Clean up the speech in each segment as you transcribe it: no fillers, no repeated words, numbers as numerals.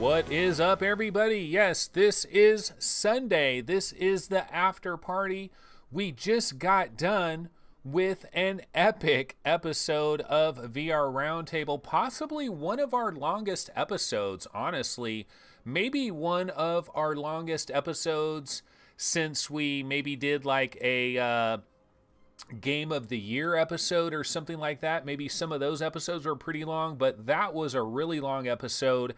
What is up, everybody? Yes, this is Sunday. This is the after party. We just got done with an epic episode of VR Roundtable, possibly one of our longest episodes, honestly. Maybe one of our longest episodes since we maybe did like a game of the year episode or something like that. Maybe some of those episodes were pretty long, but that was a really long episode.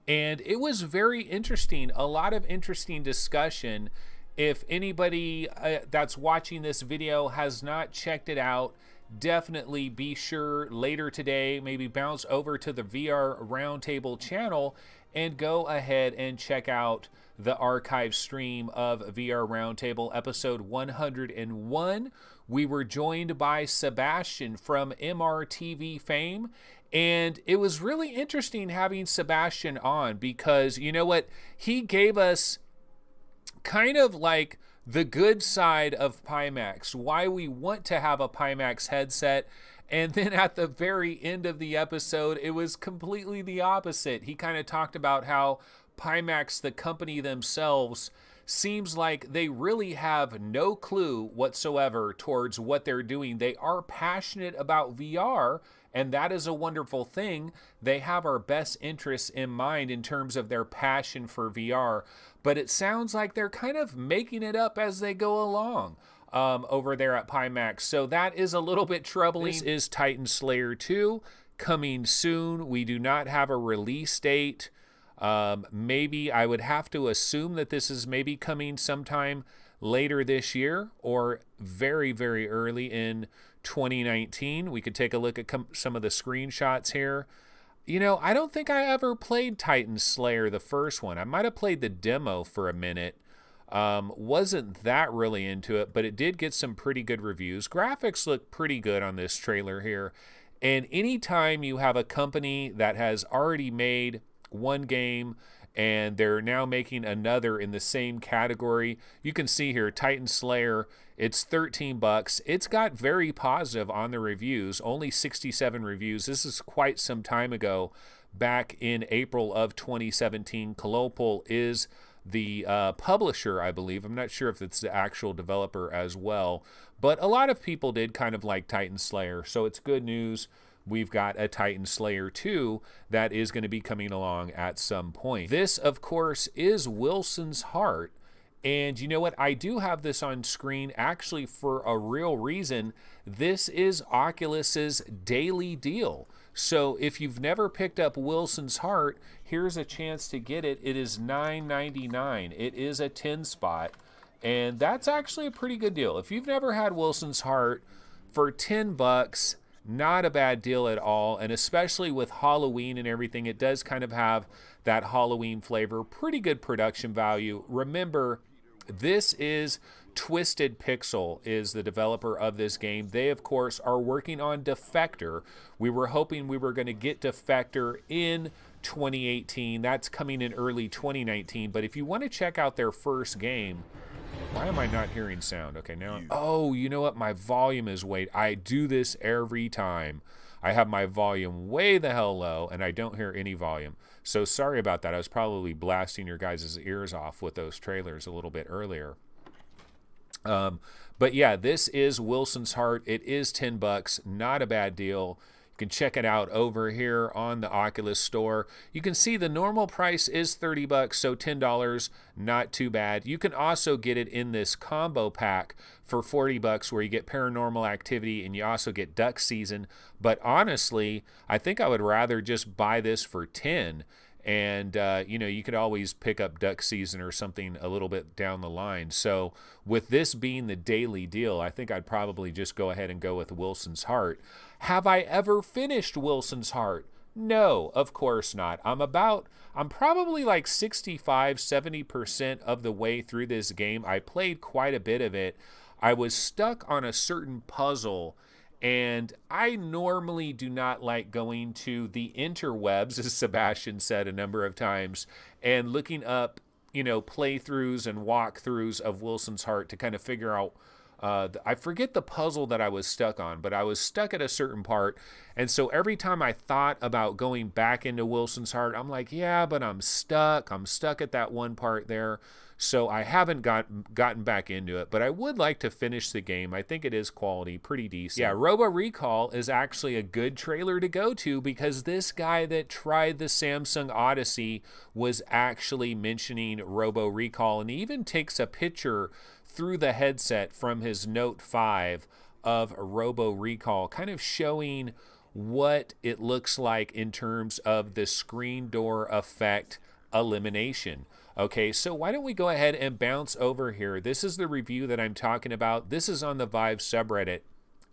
And it was very interesting, a lot of interesting discussion. If anybody that's watching this video has not checked it out, definitely be sure later today, maybe bounce over to the VR Roundtable channel and go ahead and check out the archive stream of VR Roundtable episode 101. We were joined by Sebastian from MRTV fame. And it was really interesting having Sebastian on because, you know what, he gave us kind of like the good side of Pimax, why we want to have a Pimax headset. And then at the very end of the episode, it was completely the opposite. He kind of talked about how Pimax, the company themselves, seems like they really have no clue whatsoever towards what they're doing. They are passionate about VR, and that is a wonderful thing. They have our best interests in mind in terms of their passion for VR, but it sounds like they're kind of making it up as they go along over there at Pimax. So that is a little bit troubling. This is Titan Slayer 2 coming soon. We do not have a release date. Maybe I would have to assume that this is maybe coming sometime later this year or very, very early in 2019. We could take a look at some of the screenshots here. You know, I don't think I ever played Titan Slayer, the first one. I might have played the demo for a minute. Wasn't that really into it, but it did get some pretty good reviews. Graphics look pretty good on this trailer here. And anytime you have a company that has already made one game and they're now making another in the same category, you can see here Titan Slayer, it's $13. It's got very positive on the reviews, only 67 reviews. This is quite some time ago, back in April of 2017. Kolopol is the publisher, I believe. I'm not sure if it's the actual developer as well, but a lot of people did kind of like Titan Slayer, so it's good news. We've got a Titan Slayer 2 that is going to be coming along at some point. This, of course, is Wilson's Heart. And you know what? I do have this on screen actually for a real reason. This is Oculus's daily deal. So if you've never picked up Wilson's Heart, here's a chance to get it. It is $9.99. It is a 10 spot. And that's actually a pretty good deal. If you've never had Wilson's Heart for $10, not a bad deal at all, and especially with Halloween and everything, it does kind of have that Halloween flavor. Pretty good production value. Remember, this is Twisted Pixel is the developer of this game. They, of course, are working on Defector. We were hoping we were going to get Defector in 2018. That's coming in early 2019, but if you want to check out their first game, why am I not hearing sound? Okay, now, oh, you know what? My volume is way, I do this every time. I have my volume way the hell low, and I don't hear any volume. So sorry about that. I was probably blasting your guys' ears off with those trailers a little bit earlier. But yeah, this is Wilson's Heart. It is $10, not a bad deal. You can check it out over here on the Oculus store. You can see the normal price is $30, so $10, not too bad. You can also get it in this combo pack for $40 where you get Paranormal Activity and you also get Duck Season. But honestly, I think I would rather just buy this for $10. And, you know, you could always pick up Duck Season or something a little bit down the line. So with this being the daily deal, I think I'd probably just go ahead and go with Wilson's Heart. Have I ever finished Wilson's Heart? No, of course not. I'm probably like 65-70% of the way through this game. I played quite a bit of it. I was stuck on a certain puzzle, and I normally do not like going to the interwebs, as Sebastian said a number of times, and looking up, you know, playthroughs and walkthroughs of Wilson's Heart to kind of figure out I forget the puzzle that I was stuck on, but I was stuck at a certain part. And so every time I thought about going back into Wilson's Heart, I'm like, yeah, but I'm stuck. I'm stuck at that one part there. So I haven't gotten back into it, but I would like to finish the game. I think it is quality, pretty decent. Yeah, Robo Recall is actually a good trailer to go to because this guy that tried the Samsung Odyssey was actually mentioning Robo Recall, and he even takes a picture through the headset from his Note 5 of Robo Recall, kind of showing what it looks like in terms of the screen door effect elimination. Okay, so why don't we go ahead and bounce over here. This is the review that I'm talking about. This is on the Vive subreddit.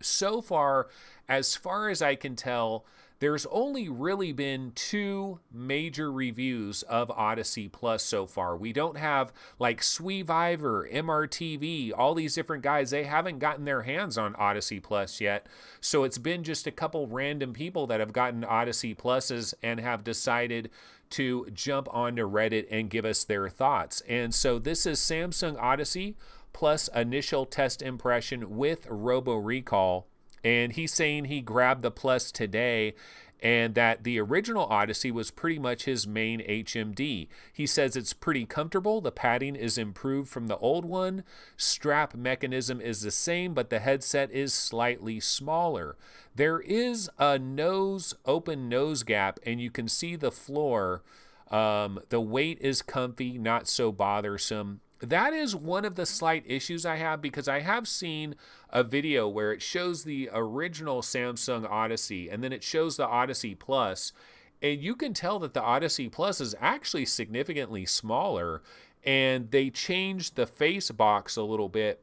So far as I can tell, there's only really been 2 major reviews of Odyssey Plus so far. We don't have like SweViver, MRTV, all these different guys. They haven't gotten their hands on Odyssey Plus yet. So it's been just a couple random people that have gotten Odyssey Pluses and have decided to jump onto Reddit and give us their thoughts. And so this is Samsung Odyssey Plus initial test impression with Robo Recall. And he's saying he grabbed the Plus today and that the original Odyssey was pretty much his main HMD. He says it's pretty comfortable. The padding is improved from the old one. Strap mechanism is the same, but the headset is slightly smaller. There is a open nose gap, and you can see the floor. The weight is comfy, not so bothersome. That is one of the slight issues I have, because I have seen a video where it shows the original Samsung Odyssey and then it shows the Odyssey Plus, and you can tell that the Odyssey Plus is actually significantly smaller, and they changed the face box a little bit.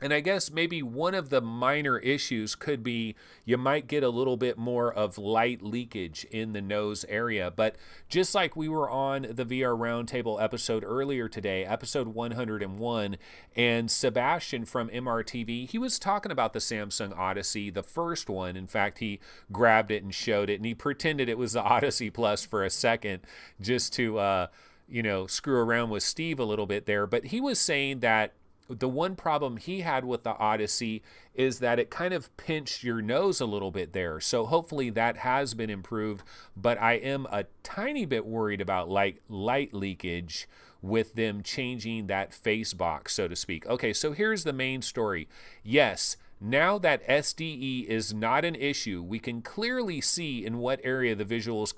And I guess maybe one of the minor issues could be you might get a little bit more of light leakage in the nose area. But just like we were on the VR Roundtable episode earlier today, episode 101, and Sebastian from MRTV, he was talking about the Samsung Odyssey, the first one. In fact, he grabbed it and showed it, and he pretended it was the Odyssey Plus for a second just to, screw around with Steve a little bit there. But he was saying that the one problem he had with the Odyssey is that it kind of pinched your nose a little bit there. So hopefully that has been improved, but I am a tiny bit worried about light leakage with them changing that face box, so to speak. Okay, so here's the main story. Yes, now that SDE is not an issue, we can clearly see in what area the visuals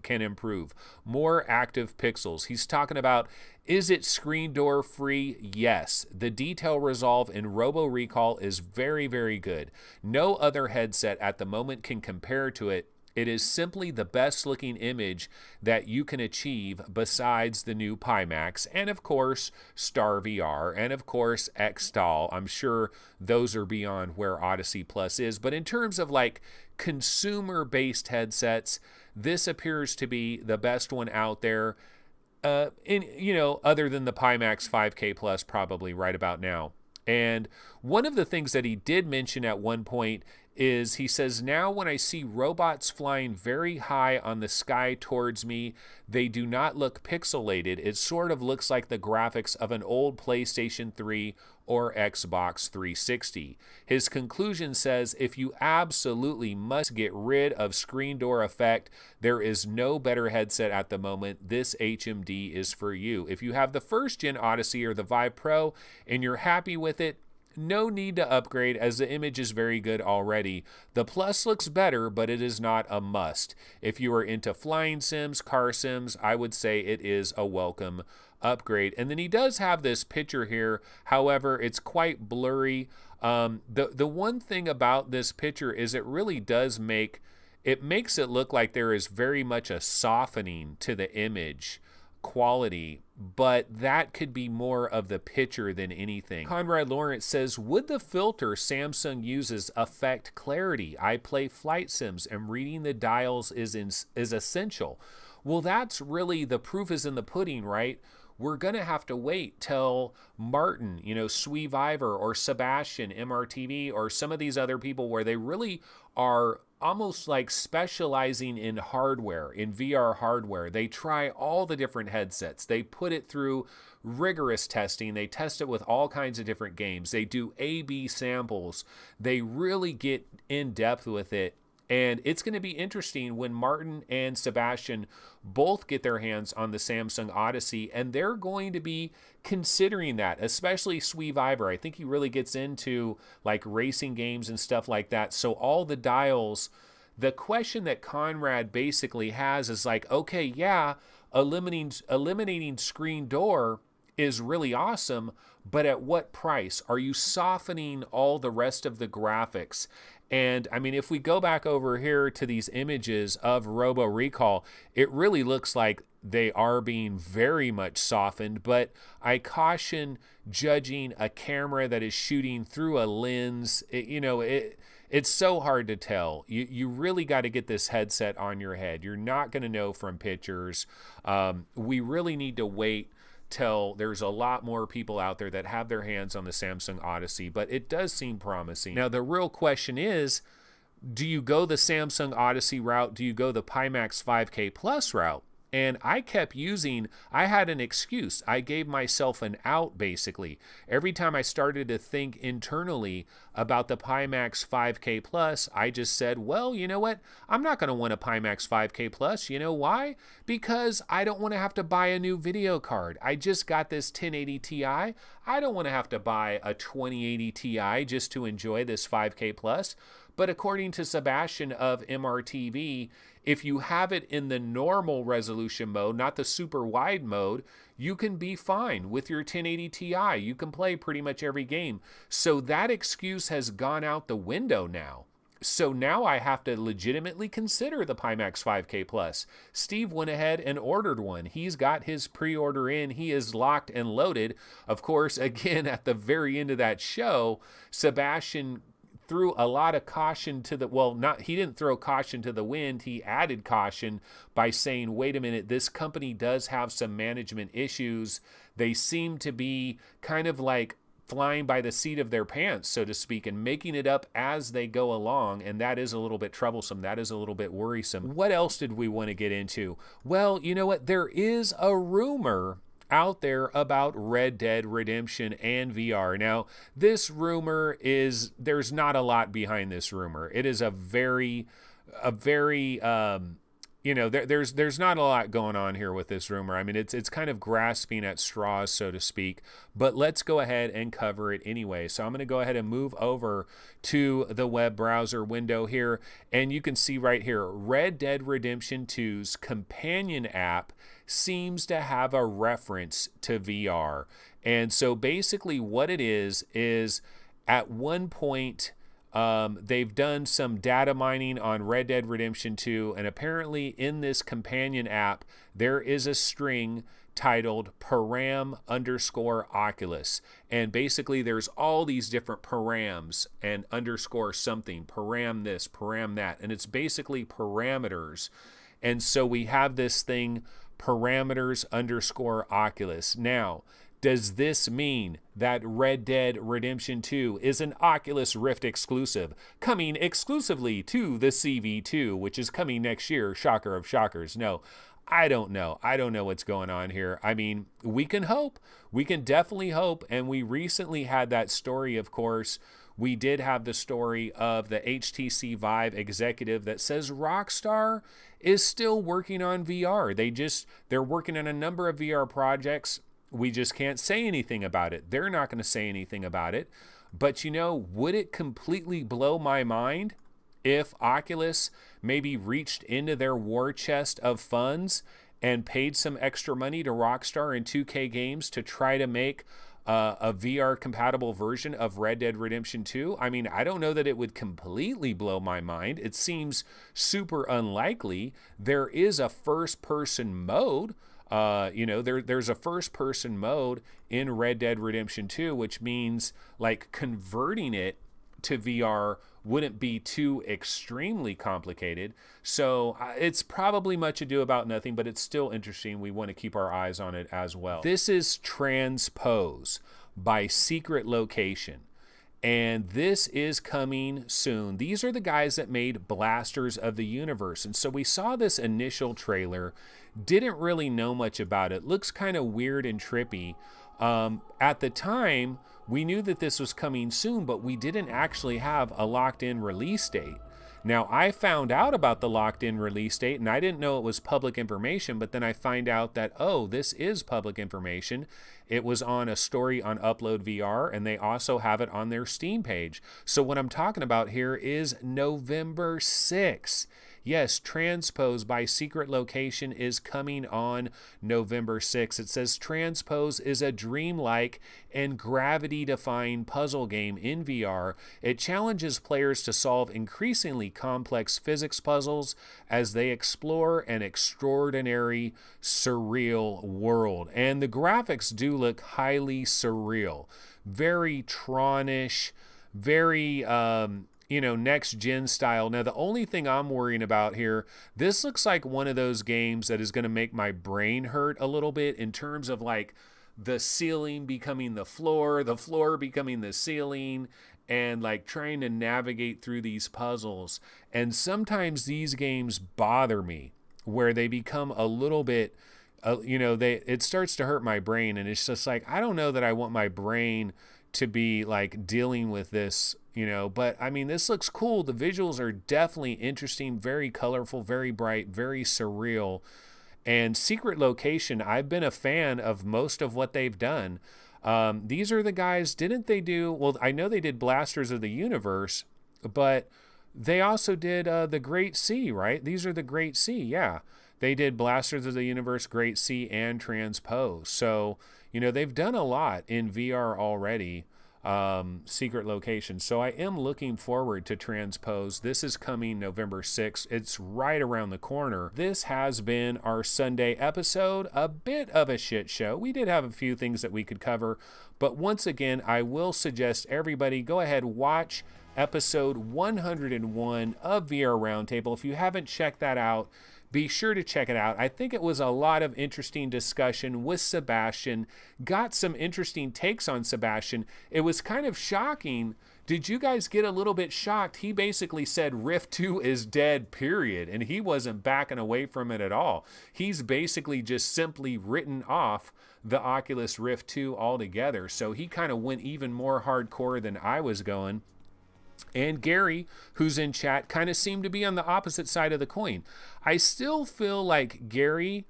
can improve. More active pixels. He's talking about, is it screen door free? Yes. The detail resolve in Robo Recall is very, very good. No other headset at the moment can compare to it. It is simply the best looking image that you can achieve besides the new Pimax, and of course Star VR, and of course Xtal. I'm sure those are beyond where Odyssey Plus is, but in terms of like consumer based headsets, this appears to be the best one out there, other than the Pimax 5K Plus probably right about now. And one of the things that he did mention at one point is he says, now when I see robots flying very high on the sky towards me, they do not look pixelated. It sort of looks like the graphics of an old PlayStation 3 or Xbox 360. His conclusion says, if you absolutely must get rid of screen door effect, there is no better headset at the moment. This HMD is for you. If you have the first gen Odyssey or the Vive Pro and you're happy with it, no need to upgrade, as the image is very good already. The Plus looks better, but it is not a must. If you are into flying sims, car sims, I would say it is a welcome upgrade. And then he does have this picture here. However, it's quite blurry. The one thing about this picture is it really does makes it look like there is very much a softening to the image quality, but that could be more of the picture than anything. Conrad Lawrence says, would the filter Samsung uses affect clarity? I play flight sims and reading the dials is essential. Well, that's really, the proof is in the pudding, right? we're going to have to wait till Martin, SweViver or Sebastian, MRTV, or some of these other people where they really are almost like specializing in hardware, in VR hardware. They try all the different headsets. They put it through rigorous testing. They test it with all kinds of different games. They do A/B samples. They really get in depth with it. And it's going to be interesting when Martin and Sebastian both get their hands on the Samsung Odyssey, and they're going to be considering that, especially SweViver. I think he really gets into like racing games and stuff like that. So all the dials, the question that Conrad basically has is like, okay, yeah, eliminating screen door is really awesome, but at what price? Are you softening all the rest of the graphics? And I mean, if we go back over here to these images of Robo Recall, it really looks like they are being very much softened, but I caution judging a camera that is shooting through a lens. It's so hard to tell. You really got to get this headset on your head. You're not going to know from pictures. We really need to wait till there's a lot more people out there that have their hands on the Samsung Odyssey, but it does seem promising. Now, the real question is, do you go the Samsung Odyssey route? Do you go the Pimax 5K Plus route? And I had an excuse. I gave myself an out, basically. Every time I started to think internally about the Pimax 5K Plus, I just said, well, you know what? I'm not going to want a Pimax 5K Plus. You know why? Because I don't want to have to buy a new video card. I just got this 1080 Ti. I don't want to have to buy a 2080 Ti just to enjoy this 5K Plus. But according to Sebastian of MRTV, if you have it in the normal resolution mode, not the super wide mode, you can be fine with your 1080 Ti. You can play pretty much every game. So that excuse has gone out the window now. So now I have to legitimately consider the Pimax 5K Plus. Steve went ahead and ordered one. He's got his pre-order in. He is locked and loaded. Of course, again, at the very end of that show, Sebastian threw a lot of caution to the, he didn't throw caution to the wind. He added caution by saying, wait a minute, this company does have some management issues. They seem to be kind of like flying by the seat of their pants, so to speak, and making it up as they go along. And that is a little bit troublesome. That is a little bit worrisome. What else did we want to get into? Well, you know what? There is a rumor out there about Red Dead Redemption and VR. Now, this rumor there's not a lot behind this rumor. It is there's not a lot going on here with this rumor. I mean, it's kind of grasping at straws, so to speak, but let's go ahead and cover it anyway. So I'm going to go ahead and move over to the web browser window here, and you can see right here, Red Dead Redemption 2's companion app seems to have a reference to VR. And so basically what it is at one point, they've done some data mining on Red Dead Redemption 2, and apparently in this companion app, there is a string titled param_Oculus. And basically there's all these different params and underscore something, param this, param that, and it's basically parameters. And so we have this thing, parameters_Oculus. Now, does this mean that Red Dead Redemption 2 is an Oculus Rift exclusive, coming exclusively to the CV2, which is coming next year? Shocker of shockers. No, I don't know. I don't know what's going on here. I mean, we can hope. We can definitely hope. And we recently had that story, of course. We did have the story of the HTC Vive executive that says Rockstar is still working on VR. They're working on a number of VR projects. We just can't say anything about it. They're not going to say anything about it. But would it completely blow my mind if Oculus maybe reached into their war chest of funds and paid some extra money to Rockstar and 2K Games to try to make a VR compatible version of Red Dead Redemption 2? I mean, I don't know that it would completely blow my mind. It seems super unlikely. There is a first-person mode. There's a first-person mode in Red Dead Redemption 2, which means like converting it to VR wouldn't be too extremely complicated. So it's probably much ado about nothing, but it's still interesting. We want to keep our eyes on it as well. This is Transpose by Secret Location, and this is coming soon. These are the guys that made Blasters of the Universe, and so we saw this initial trailer, didn't really know much about it. Looks kind of weird and trippy. At the time, we knew that this was coming soon, but we didn't actually have a locked-in release date. Now, I found out about the locked-in release date, and I didn't know it was public information, but then I find out that, oh, this is public information. It was on a story on Upload VR, and they also have it on their Steam page. So what I'm talking about here is November 6th. Yes, Transpose by Secret Location is coming on November 6th. It says Transpose is a dreamlike and gravity-defying puzzle game in VR. It challenges players to solve increasingly complex physics puzzles as they explore an extraordinary, surreal world. And the graphics do look highly surreal. Very Tron-ish, very next gen style. Now, the only thing I'm worrying about here, this looks like one of those games that is going to make my brain hurt a little bit in terms of like the ceiling becoming the floor becoming the ceiling, and like trying to navigate through these puzzles. And sometimes these games bother me where they become a little bit, it starts to hurt my brain, and it's just like, I don't know that I want my brain to be like dealing with this, but I mean, this looks cool. The visuals are definitely interesting, very colorful, very bright, very surreal. And Secret Location, I've been a fan of most of what they've done. These are the guys, didn't they do, well, I know they did Blasters of the Universe, but they also did the Great Sea, right? These are the Great Sea, yeah. They did Blasters of the Universe, Great Sea, and Transpose. So, they've done a lot in VR already, Secret Location. So I am looking forward to Transpose. This is coming November 6th. It's right around the corner. This has been our Sunday episode, a bit of a shit show. We did have a few things that we could cover, but once again, I will suggest everybody go ahead, watch episode 101 of VR Roundtable. If you haven't checked that out, be sure to check it out. I think it was a lot of interesting discussion with Sebastian. Got some interesting takes on Sebastian. It was kind of shocking. Did you guys get a little bit shocked? He basically said Rift 2 is dead, period. And he wasn't backing away from it at all. He's basically just simply written off the Oculus Rift 2 altogether. So he kind of went even more hardcore than I was going. And Gary, who's in chat, kind of seemed to be on the opposite side of the coin. I still feel like Gary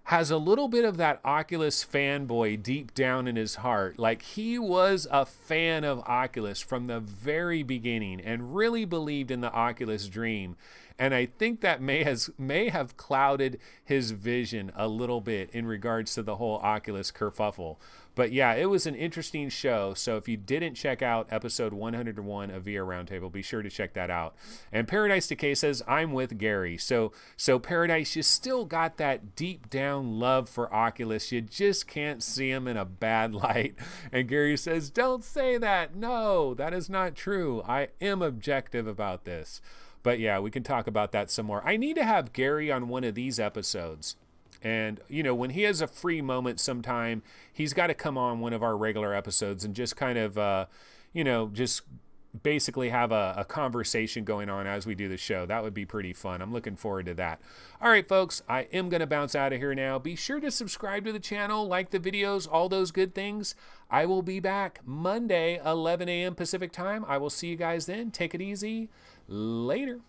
has a little bit of that Oculus fanboy deep down in his heart. Like, he was a fan of Oculus from the very beginning and really believed in the Oculus dream. And I think that may have clouded his vision a little bit in regards to the whole Oculus kerfuffle. But yeah, it was an interesting show. So if you didn't check out episode 101 of VR Roundtable, be sure to check that out. And Paradise Decay says, I'm with Gary. So Paradise, you still got that deep down love for Oculus. You just can't see him in a bad light. And Gary says, don't say that. No, that is not true. I am objective about this. But yeah, we can talk about that some more. I need to have Gary on one of these episodes. And, when he has a free moment sometime, he's got to come on one of our regular episodes and just kind of, just basically have a conversation going on as we do the show. That would be pretty fun. I'm looking forward to that. All right, folks, I am going to bounce out of here now. Be sure to subscribe to the channel, like the videos, all those good things. I will be back Monday, 11 a.m. Pacific time. I will see you guys then. Take it easy. Later.